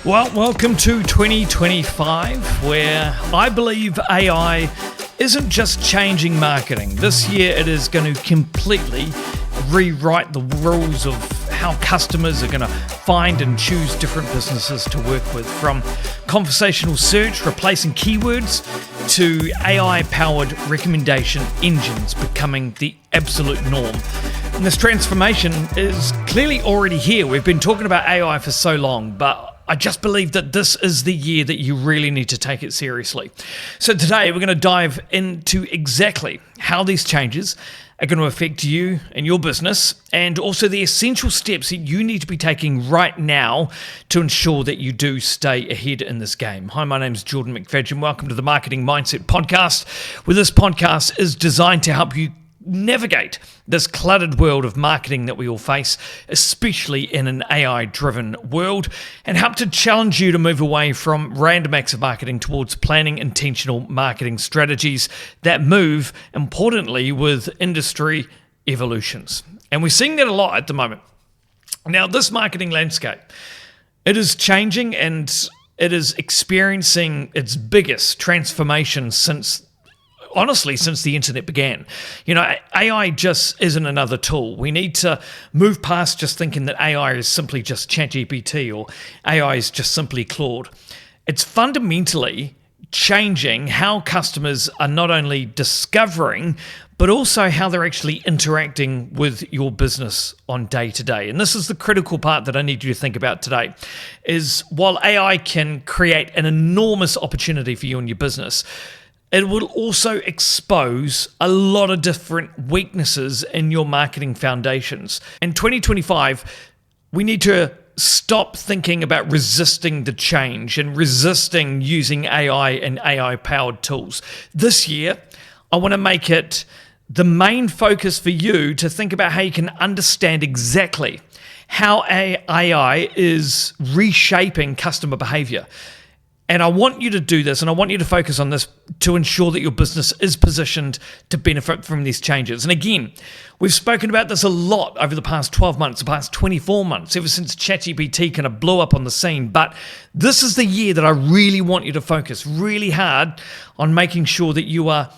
Well, welcome to 2025, where I believe AI isn't just changing marketing. This year, it is going to completely rewrite the rules of how customers are going to find and choose different businesses to work with, from conversational search replacing keywords to AI-powered recommendation engines becoming the absolute norm. And this transformation is clearly already here. We've been talking about AI for so long, but I just believe that this is the year that you really need to take it seriously. So today we're going to dive into exactly how these changes are going to affect you and your business, and also the essential steps that you need to be taking right now to ensure that you do stay ahead in this game. Hi, my name is Jordan McFadgen. Welcome to the Marketing Mindset Podcast, where this podcast is designed to help you navigate this cluttered world of marketing that we all face, especially in an AI-driven world, and help to challenge you to move away from random acts of marketing towards planning intentional marketing strategies that move, importantly, with industry evolutions. And we're seeing that a lot at the moment. Now, this marketing landscape, it is changing and it is experiencing its biggest transformation since the internet began. You know, AI just isn't another tool. We need to move past just thinking that AI is simply just ChatGPT or AI is just simply Claude. It's fundamentally changing how customers are not only discovering, but also how they're actually interacting with your business on day to day. And this is the critical part that I need you to think about today, is while AI can create an enormous opportunity for you and your business, it will also expose a lot of different weaknesses in your marketing foundations. In 2025, we need to stop thinking about resisting the change and resisting using AI and AI-powered tools. This year, I want to make it the main focus for you to think about how you can understand exactly how AI is reshaping customer behavior. And I want you to do this, and I want you to focus on this to ensure that your business is positioned to benefit from these changes. And again, we've spoken about this a lot over the past 12 months, the past 24 months, ever since ChatGPT kind of blew up on the scene. But this is the year that I really want you to focus really hard on making sure that you are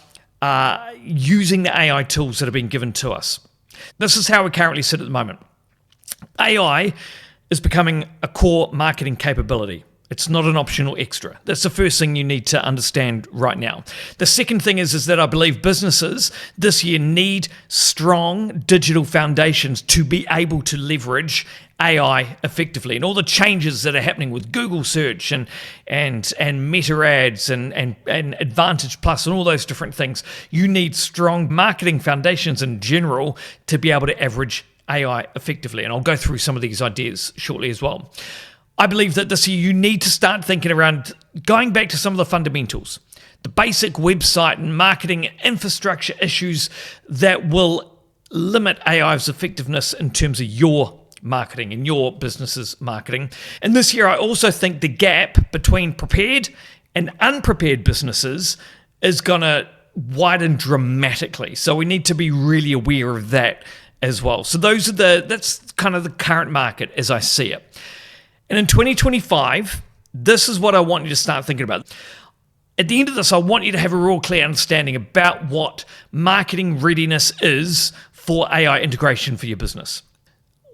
using the AI tools that have been given to us. This is how we currently sit at the moment. AI is becoming a core marketing capability. It's not an optional extra. That's the first thing you need to understand right now. The second thing is that I believe businesses this year need strong digital foundations to be able to leverage AI effectively. And all the changes that are happening with Google search and Meta ads and Advantage Plus and all those different things, you need strong marketing foundations in general to be able to average AI effectively. And I'll go through some of these ideas shortly as well. I believe that this year you need to start thinking around going back to some of the fundamentals, the basic website and marketing infrastructure issues that will limit AI's effectiveness in terms of your marketing and your business's marketing. And this year, I also think the gap between prepared and unprepared businesses is going to widen dramatically. So we need to be really aware of that as well. So that's kind of the current market as I see it. And in 2025, this is what I want you to start thinking about. At the end of this, I want you to have a real clear understanding about what marketing readiness is for AI integration for your business.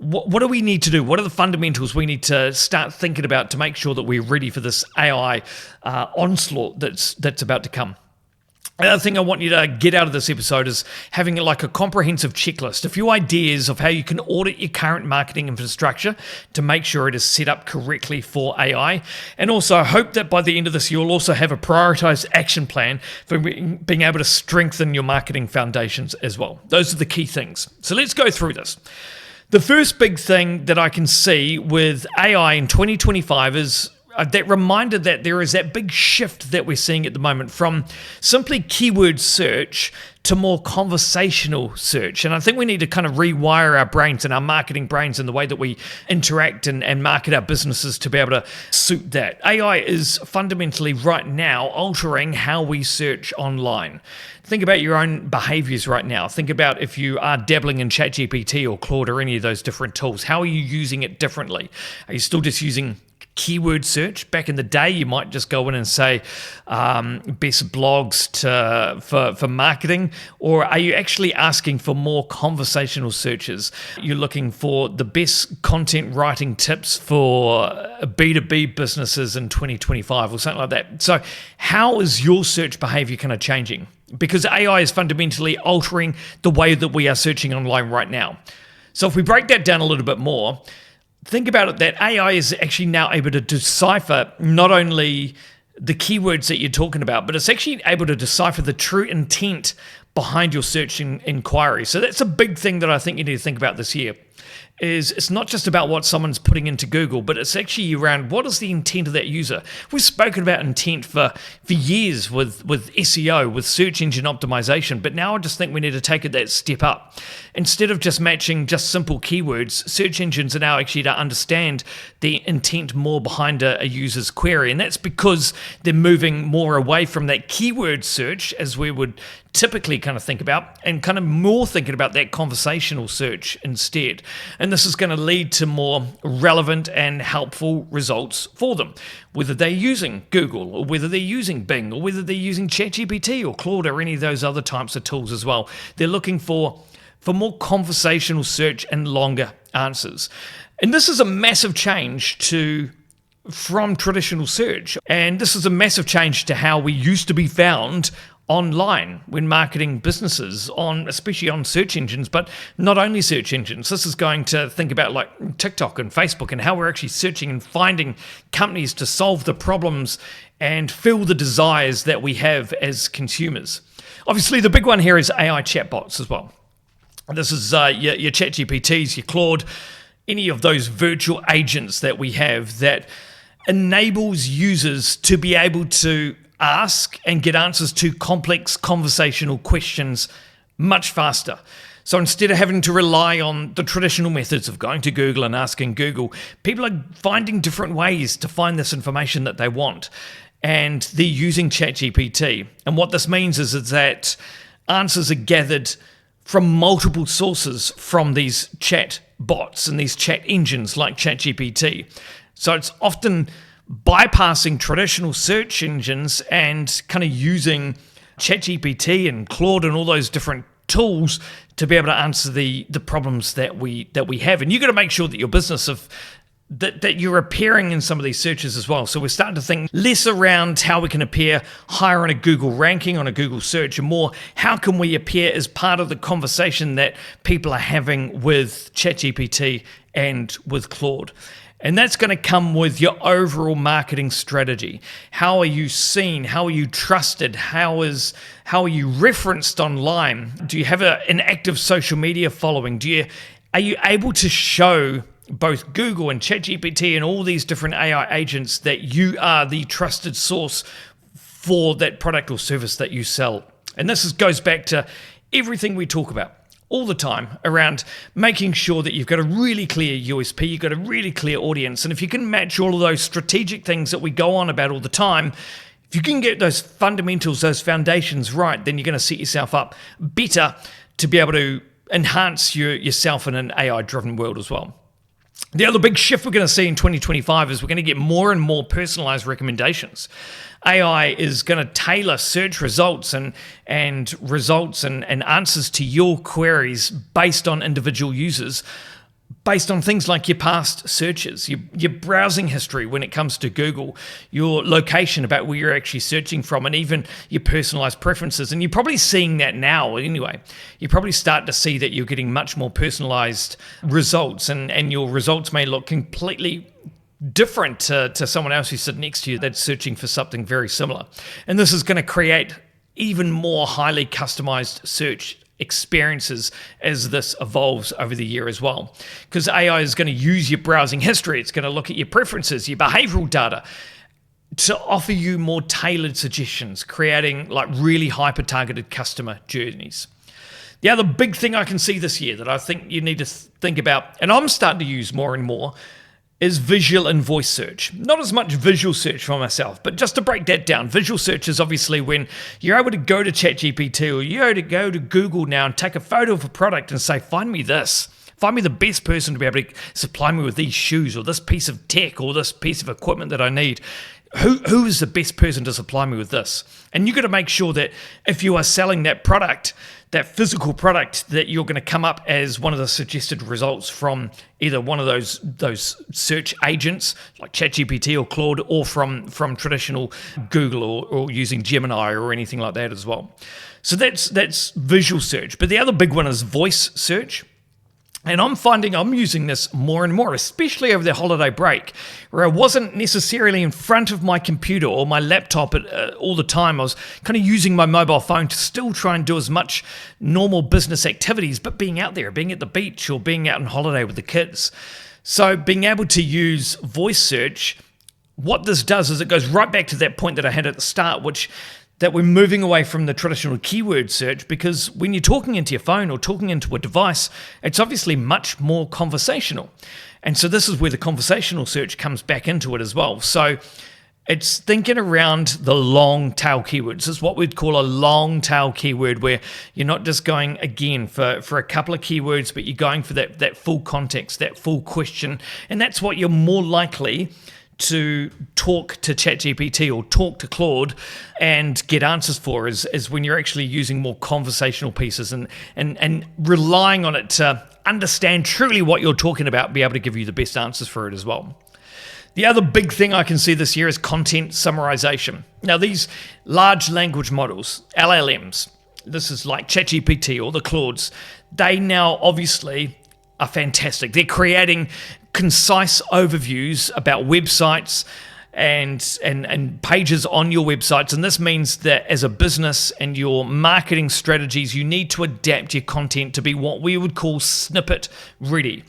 What do we need to do? What are the fundamentals we need to start thinking about to make sure that we're ready for this AI onslaught that's about to come? Another thing I want you to get out of this episode is having like a comprehensive checklist, a few ideas of how you can audit your current marketing infrastructure to make sure it is set up correctly for AI. And also, I hope that by the end of this, you'll also have a prioritized action plan for being able to strengthen your marketing foundations as well. Those are the key things. So let's go through this. The first big thing that I can see with AI in 2025 is that reminder that there is that big shift that we're seeing at the moment from simply keyword search to more conversational search. And I think we need to kind of rewire our brains and our marketing brains in the way that we interact and market our businesses to be able to suit that. AI is fundamentally right now altering how we search online. Think about your own behaviors right now. Think about if you are dabbling in ChatGPT or Claude or any of those different tools. How are you using it differently? Are you still just using keyword search. Back in the day, you might just go in and say best blogs for marketing, or are you actually asking for more conversational searches? You're looking for the best content writing tips for B2B businesses in 2025 or something like that. So how is your search behavior kind of changing? Because AI is fundamentally altering the way that we are searching online right now. So if we break that down a little bit more, think about it that AI is actually now able to decipher not only the keywords that you're talking about, but it's actually able to decipher the true intent behind your search inquiry. So that's a big thing that I think you need to think about this year. Is it's not just about what someone's putting into Google, but it's actually around what is the intent of that user. We've spoken about intent for years with SEO, with search engine optimization, but now I just think we need to take it that step up. Instead of just matching just simple keywords, search engines are now actually to understand the intent more behind a user's query, and that's because they're moving more away from that keyword search, as we would typically kind of think about, and kind of more thinking about that conversational search instead. And this is going to lead to more relevant and helpful results for them, whether they're using Google or whether they're using Bing or whether they're using ChatGPT or Claude or any of those other types of tools as well. They're looking for more conversational search and longer answers. And this is a massive change from traditional search. And this is a massive change to how we used to be found online when marketing businesses, especially on search engines, but not only search engines. This is going to think about like TikTok and Facebook and how we're actually searching and finding companies to solve the problems and fill the desires that we have as consumers. Obviously, the big one here is AI chatbots as well. This is your ChatGPTs, your Claude, any of those virtual agents that we have that enables users to be able to ask and get answers to complex conversational questions much faster. So instead of having to rely on the traditional methods of going to Google and asking Google, people are finding different ways to find this information that they want. And they're using ChatGPT. And what this means is that answers are gathered from multiple sources from these chat bots and these chat engines like ChatGPT. So it's often bypassing traditional search engines and kind of using ChatGPT and Claude and all those different tools to be able to answer the problems that we have. And you've got to make sure that your business that you're appearing in some of these searches as well. So we're starting to think less around how we can appear higher on a Google ranking, on a Google search, and more how can we appear as part of the conversation that people are having with ChatGPT and with Claude. And that's going to come with your overall marketing strategy. How are you seen? How are you trusted? How are you referenced online? Do you have an active social media following? Are you able to show both Google and ChatGPT and all these different AI agents that you are the trusted source for that product or service that you sell? And this goes back to everything we talk about all the time around making sure that you've got a really clear USP, you've got a really clear audience. And if you can match all of those strategic things that we go on about all the time, if you can get those fundamentals, those foundations right, then you're going to set yourself up better to be able to enhance yourself in an AI-driven world as well. The other big shift we're going to see in 2025 is we're going to get more and more personalized recommendations. AI is going to tailor search results and answers to your queries based on individual users, based on things like your past searches, your browsing history when it comes to Google, your location about where you're actually searching from, and even your personalized preferences. And you're probably seeing that now anyway. You probably start to see that you're getting much more personalized results, and your results may look completely different to someone else who's sitting next to you that's searching for something very similar. And this is going to create even more highly customized search experiences as this evolves over the year as well. Because AI is going to use your browsing history, it's going to look at your preferences, your behavioral data, to offer you more tailored suggestions, creating like really hyper-targeted customer journeys. The other big thing I can see this year that I think you need to think about, and I'm starting to use more and more, is visual and voice search. Not as much visual search for myself, but just to break that down, visual search is obviously when you're able to go to ChatGPT or you're able to go to Google now and take a photo of a product and say, find me this. Find me the best person to be able to supply me with these shoes or this piece of tech or this piece of equipment that I need. Who is the best person to supply me with this? And you've got to make sure that if you are selling that product, that physical product, that you're going to come up as one of the suggested results from either one of those search agents like ChatGPT or Claude, or from traditional Google or using Gemini or anything like that as well. So that's visual search. But the other big one is voice search. And I'm finding I'm using this more and more, especially over the holiday break, where I wasn't necessarily in front of my computer or my laptop all the time. I was kind of using my mobile phone to still try and do as much normal business activities, but being out there, being at the beach or being out on holiday with the kids. So being able to use voice search, what this does is it goes right back to that point that I had at the start, that we're moving away from the traditional keyword search, because when you're talking into your phone or talking into a device, it's obviously much more conversational. And so this is where the conversational search comes back into it as well. So it's thinking around the long tail keywords. This is what we'd call a long tail keyword, where you're not just going again for a couple of keywords, but you're going for that full context, that full question. And that's what you're more likely to talk to ChatGPT or talk to Claude and get answers for, is when you're actually using more conversational pieces and relying on it to understand truly what you're talking about, be able to give you the best answers for it as well. The other big thing I can see this year is content summarization. Now, these large language models, LLMs, this is like ChatGPT or the Claudes, they now obviously are fantastic. They're creating concise overviews about websites and pages on your websites. And this means that as a business and your marketing strategies, you need to adapt your content to be what we would call snippet ready.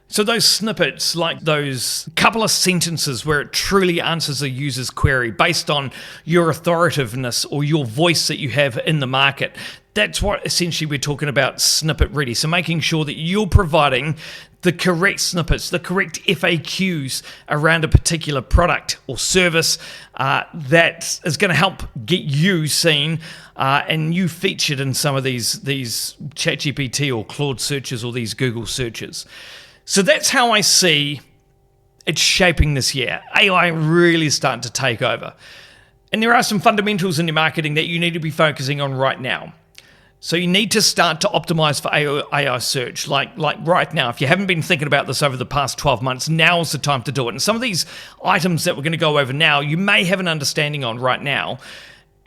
So those snippets, like those couple of sentences where it truly answers a user's query based on your authoritativeness or your voice that you have in the market, that's what essentially we're talking about snippet ready. So making sure that you're providing the correct snippets, the correct FAQs around a particular product or service that is going to help get you seen and you featured in some of these ChatGPT or Claude searches or these Google searches. So that's how I see it shaping this year. AI really starting to take over. And there are some fundamentals in your marketing that you need to be focusing on right now. So you need to start to optimize for AI search, like right now. If you haven't been thinking about this over the past 12 months, now's the time to do it. And some of these items that we're going to go over now, you may have an understanding on right now.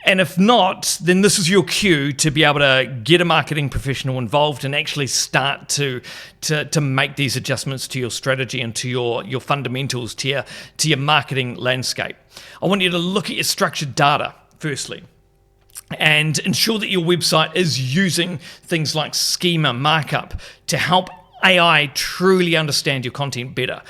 And if not, then this is your cue to be able to get a marketing professional involved and actually start to make these adjustments to your strategy and to your fundamentals, to your marketing landscape. I want you to look at your structured data, firstly, and ensure that your website is using things like schema markup to help AI truly understand your content better.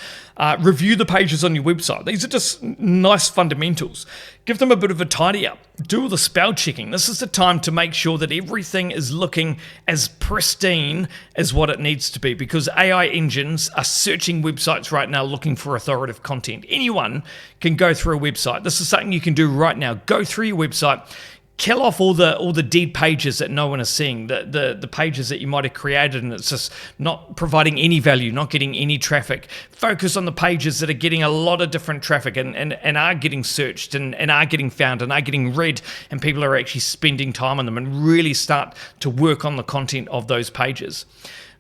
Review the pages on your website. These are just nice fundamentals. Give them a bit of a tidy up. Do all the spell checking. This is the time to make sure that everything is looking as pristine as what it needs to be, because AI engines are searching websites right now looking for authoritative content. Anyone can go through a website. This is something you can do right now. Go through your website. Kill off all the dead pages that no one is seeing, the pages that you might have created and it's just not providing any value, not getting any traffic. Focus on the pages that are getting a lot of different traffic and are getting searched and are getting found and are getting read, and people are actually spending time on them, and really start to work on the content of those pages.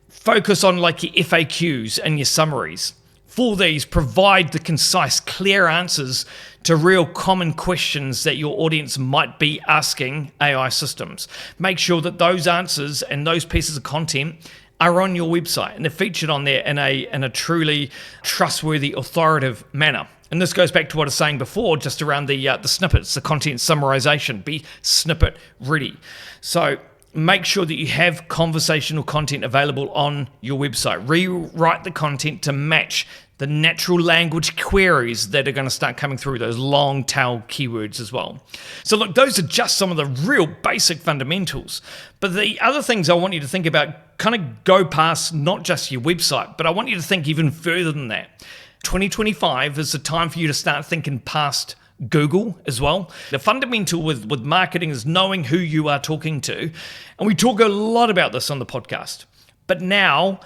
Focus on like your FAQs and your summaries. For these, provide the concise, clear answers to real common questions that your audience might be asking AI systems. Make sure that those answers and those pieces of content are on your website and they're featured on there in a truly trustworthy, authoritative manner. And this goes back to what I was saying before, just around the snippets, the content summarization. Be snippet ready. So make sure that you have conversational content available on your website. Rewrite the content to match the natural language queries that are going to start coming through, those long tail keywords as well. So look, those are just some of the real basic fundamentals. But the other things I want you to think about kind of go past not just your website, but I want you to think even further than that. 2025 is the time for you to start thinking past Google as well. The fundamental with marketing is knowing who you are talking to. And we talk a lot about this on the podcast. But now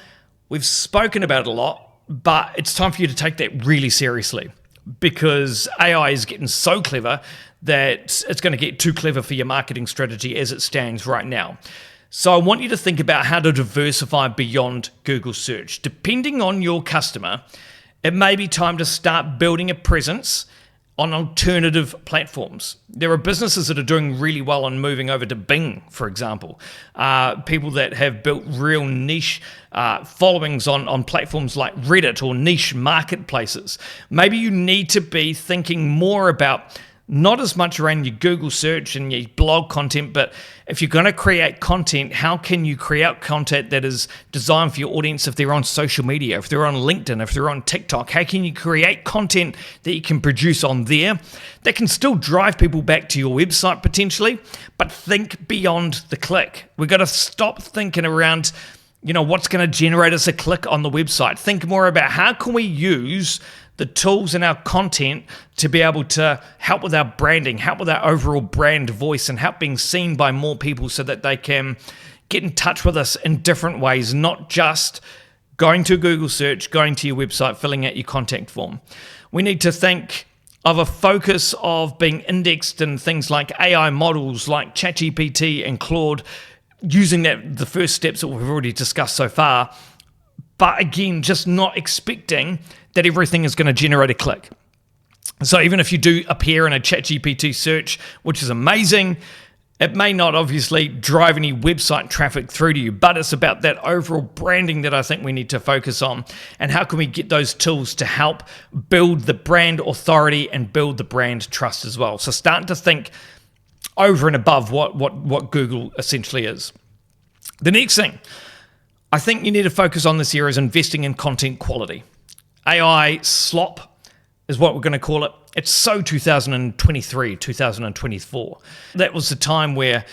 We've spoken about it a lot, but it's time for you to take that really seriously, because AI is getting so clever that it's going to get too clever for your marketing strategy as it stands right now. So I want you to think about how to diversify beyond Google search. Depending on your customer, it may be time to start building a presence on alternative platforms. There are businesses that are doing really well on moving over to Bing, for example. People that have built real niche followings on platforms like Reddit or niche marketplaces. Maybe you need to be thinking more about not as much around your Google search and your blog content, but if you're going to create content, how can you create content that is designed for your audience if they're on social media, if they're on LinkedIn, if they're on TikTok? How can you create content that you can produce on there that can still drive people back to your website potentially, but think beyond the click? We've got to stop thinking around, what's going to generate us a click on the website. Think more about how can we use the tools in our content to be able to help with our branding, help with our overall brand voice, and help being seen by more people so that they can get in touch with us in different ways, not just going to Google search, going to your website, filling out your contact form. We need to think of a focus of being indexed in things like AI models like ChatGPT and Claude, using the first steps that we've already discussed so far. But again, just not expecting that everything is going to generate a click. So even if you do appear in a ChatGPT search, which is amazing, it may not obviously drive any website traffic through to you, but it's about that overall branding that I think we need to focus on. And how can we get those tools to help build the brand authority and build the brand trust as well? So start to think over and above what Google essentially is. The next thing I think you need to focus on this year is investing in content quality. AI slop is what we're going to call it. It's so 2023, 2024. That was the time where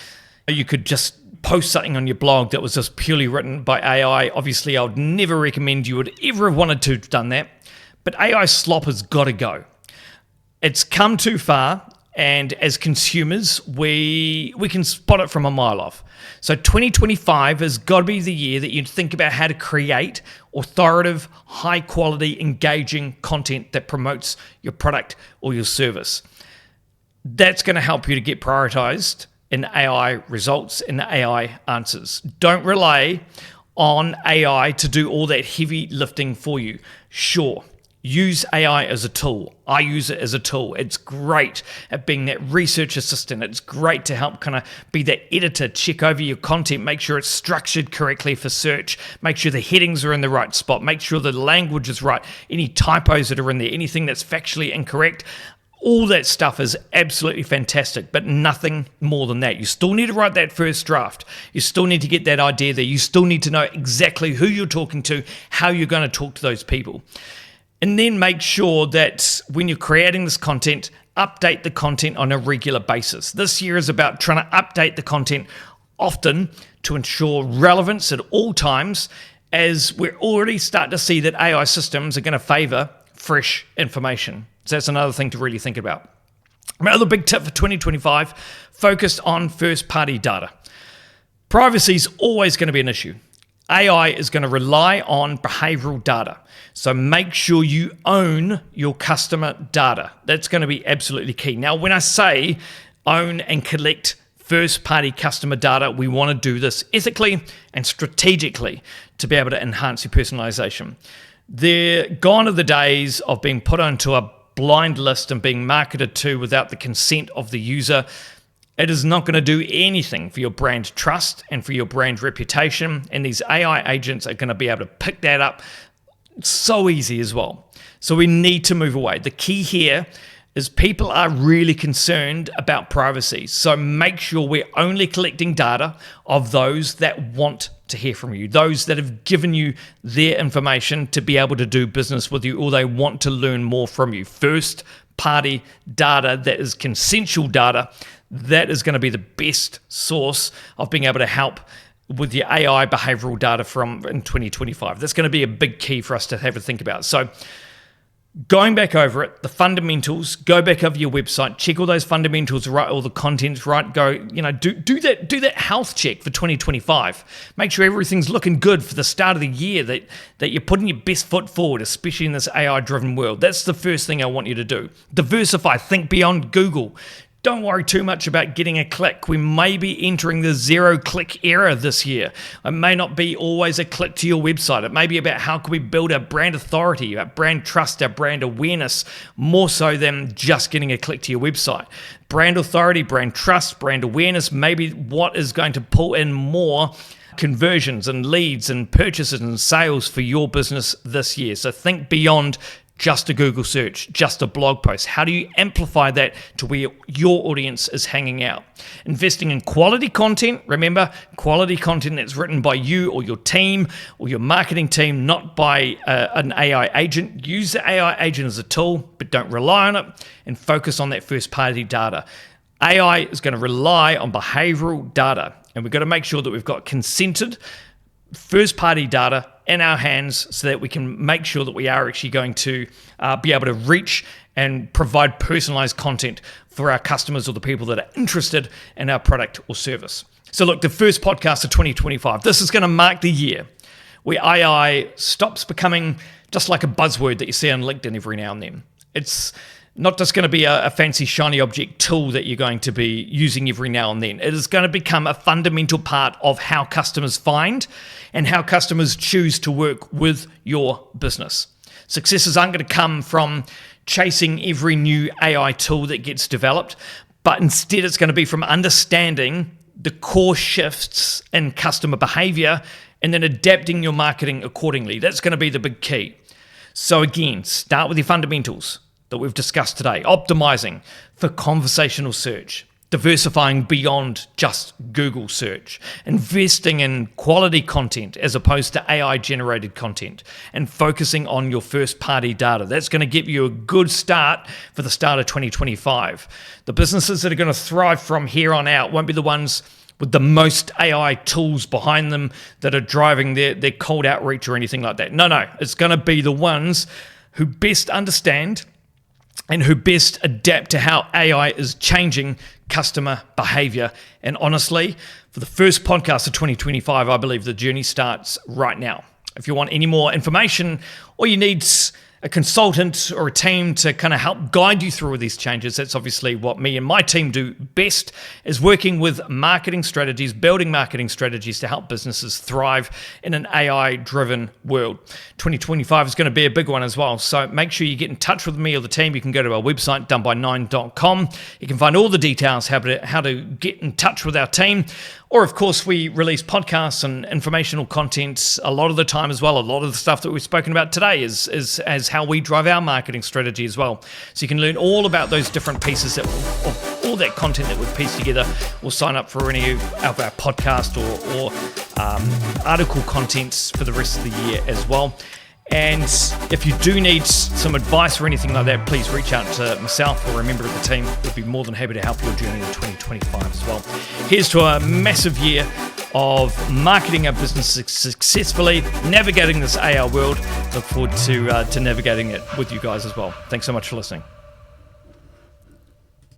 you could just post something on your blog that was just purely written by AI. Obviously, I would never recommend you would ever have wanted to have done that. But AI slop has got to go. It's come too far. And as consumers, we can spot it from a mile off. So 2025 has got to be the year that you think about how to create authoritative, high-quality, engaging content that promotes your product or your service. That's going to help you to get prioritized in AI results and AI answers. Don't rely on AI to do all that heavy lifting for you. Sure. Use AI as a tool. I use it as a tool. It's great at being that research assistant. It's great to help kind of be that editor, check over your content, make sure it's structured correctly for search, make sure the headings are in the right spot, make sure the language is right, any typos that are in there, anything that's factually incorrect. All that stuff is absolutely fantastic, but nothing more than that. You still need to write that first draft. You still need to get that idea there. You still need to know exactly who you're talking to, how you're going to talk to those people. And then make sure that when you're creating this content, update the content on a regular basis. This year is about trying to update the content often to ensure relevance at all times, as we're already starting to see that AI systems are going to favor fresh information. So that's another thing to really think about. My other big tip for 2025, focused on first-party data. Privacy is always going to be an issue. AI is going to rely on behavioral data. So make sure you own your customer data. That's going to be absolutely key. Now, when I say own and collect first-party customer data, we want to do this ethically and strategically to be able to enhance your personalization. They're gone are the days of being put onto a blind list and being marketed to without the consent of the user. It is not going to do anything for your brand trust and for your brand reputation. And these AI agents are going to be able to pick that up so easy as well. So we need to move away. The key here is people are really concerned about privacy. So make sure we're only collecting data of those that want to hear from you, those that have given you their information to be able to do business with you, or they want to learn more from you. First party data that is consensual data, that is going to be the best source of being able to help with your AI behavioral data from in 2025. That's going to be a big key for us to have to think about. So going back over it, the fundamentals, go back over your website, check all those fundamentals, right, all the content's right, go, do that health check for 2025. Make sure everything's looking good for the start of the year, that you're putting your best foot forward, especially in this AI-driven world. That's the first thing I want you to do. Diversify, think beyond Google. Don't worry too much about getting a click. We may be entering the zero-click era this year. It may not be always a click to your website. It may be about how can we build our brand authority, our brand trust, our brand awareness, more so than just getting a click to your website. Brand authority, brand trust, brand awareness, maybe what is going to pull in more conversions and leads and purchases and sales for your business this year. So think beyond just a Google search, just a blog post. How do you amplify that to where your audience is hanging out? Investing in quality content. Remember, quality content that's written by you or your team or your marketing team, not by an AI agent. Use the AI agent as a tool, but don't rely on it, and focus on that first-party data. AI is going to rely on behavioral data, and we've got to make sure that we've got consented first-party data in our hands so that we can make sure that we are actually going to be able to reach and provide personalized content for our customers or the people that are interested in our product or service. So look, the first podcast of 2025, this is going to mark the year where AI stops becoming just like a buzzword that you see on LinkedIn every now and then. It's not just going to be a fancy shiny object tool that you're going to be using every now and then. It is going to become a fundamental part of how customers find and how customers choose to work with your business. Successes aren't going to come from chasing every new AI tool that gets developed, but instead it's going to be from understanding the core shifts in customer behavior and then adapting your marketing accordingly. That's going to be the big key. So again, start with your fundamentals that we've discussed today. Optimizing for conversational search, diversifying beyond just Google search, investing in quality content as opposed to AI-generated content, and focusing on your first-party data. That's going to give you a good start for the start of 2025. The businesses that are going to thrive from here on out won't be the ones with the most AI tools behind them that are driving their cold outreach or anything like that. No, it's going to be the ones who best understand and who best adapt to how AI is changing customer behavior. And honestly, for the first podcast of 2025, I believe the journey starts right now. If you want any more information or you need a consultant or a team to kind of help guide you through these changes, that's obviously what me and my team do best, is working with marketing strategies, building marketing strategies to help businesses thrive in an AI-driven world. 2025 is going to be a big one as well, so make sure you get in touch with me or the team. You can go to our website, doneby9.com. You can find all the details, how to get in touch with our team. Or, of course, we release podcasts and informational content a lot of the time as well. A lot of the stuff that we've spoken about today is as how we drive our marketing strategy as well. So you can learn all about those different pieces of all that content that we've pieced together. We'll sign up for any of our podcast or article contents for the rest of the year as well. And if you do need some advice or anything like that, please reach out to myself or a member of the team. We'd be more than happy to help your journey in 2025 as well. Here's to a massive year of marketing our business successfully, navigating this AI world. Look forward to navigating it with you guys as well. Thanks so much for listening.